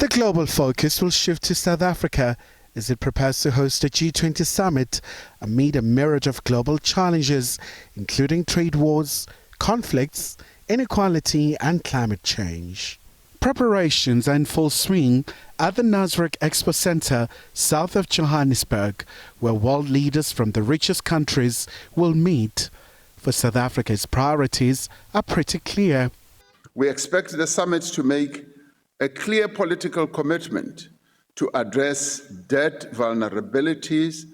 The global focus will shift to South Africa as it prepares to host a G20 Summit amid a myriad of global challenges, including trade wars, conflicts, inequality and climate change. Preparations are in full swing at the Nasrec Expo Center south of Johannesburg, where world leaders from the richest countries will meet. For South Africa's priorities are pretty clear. We expect the summit to make a clear political commitment to address debt vulnerabilities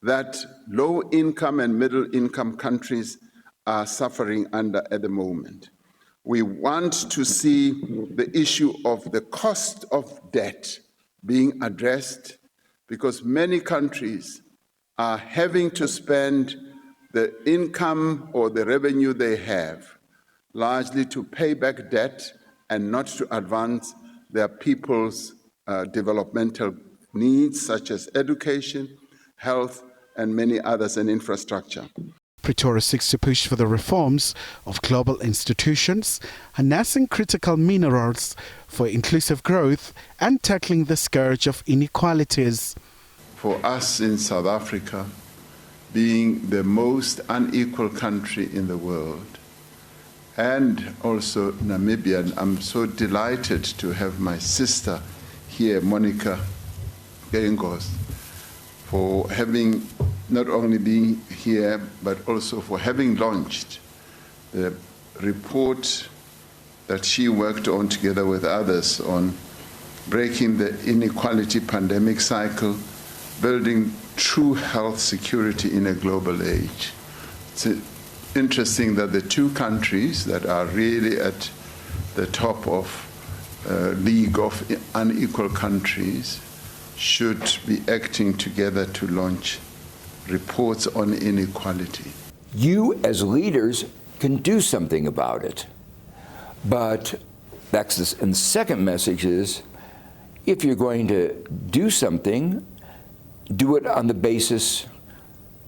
that low-income and middle-income countries are suffering under at the moment. We want to see the issue of the cost of debt being addressed because many countries are having to spend the income or the revenue they have largely to pay back debt and not to advance their people's developmental needs such as education, health, and many others, and infrastructure. Pretoria seeks to push for the reforms of global institutions, harnessing critical minerals for inclusive growth and tackling the scourge of inequalities. For us in South Africa, being the most unequal country in the world, and also Namibia, I'm so delighted to have my sister here, Monica Gengos, for having not only being here, but also for having launched the report that she worked on together with others on breaking the inequality pandemic cycle, building true health security in a global age. It's interesting that the two countries that are really at the top of league of unequal countries should be acting together to launch reports on inequality. You as leaders can do something about it. But that's this, and the second message is, if you're going to do something, do it on the basis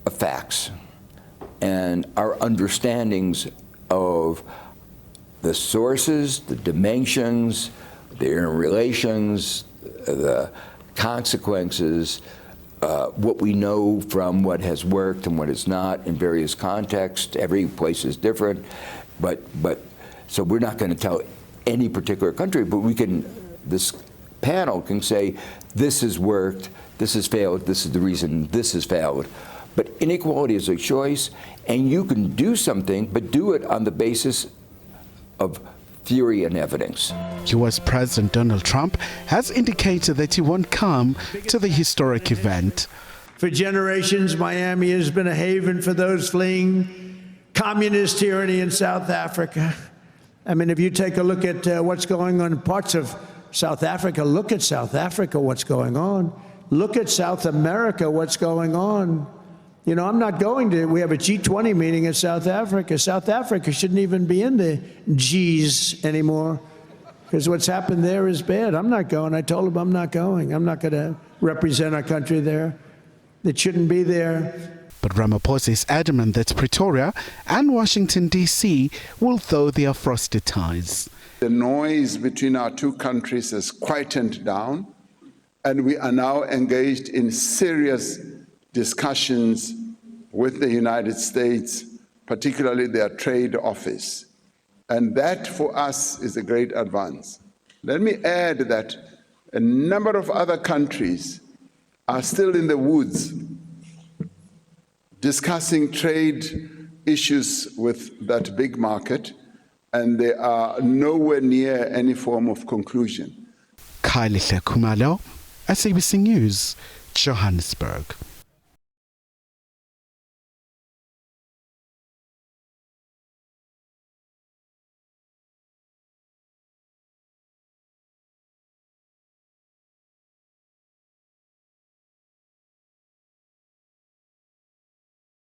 of facts and our understandings of the sources, the dimensions, the interrelations, the consequences, what we know from what has worked and what has not in various contexts. Every place is different, but so we're not going to tell any particular country, but we can, this panel can say, this has worked, this has failed, this is the reason this has failed. But inequality is a choice, and you can do something, but do it on the basis of theory and evidence. US President Donald Trump has indicated that he won't come to the historic event. For generations, Miami has been a haven for those fleeing communist tyranny in South Africa. I mean, if you take a look at what's going on in parts of South Africa, look at South Africa, what's going on. Look at South America, what's going on. You know, I'm not going to, we have a G20 meeting in South Africa. South Africa shouldn't even be in the Gs anymore because what's happened there is bad. I'm not going. I told him I'm not going. I'm not going to represent our country there. It shouldn't be there. But Ramaphosa is adamant that Pretoria and Washington, D.C. will thaw their frosty ties. The noise between our two countries has quietened down, and we are now engaged in serious discussions with the United States, particularly their trade office. And that for us is a great advance. Let me add that a number of other countries are still in the woods discussing trade issues with that big market, and they are nowhere near any form of conclusion. Khumalo, SABC News, Johannesburg.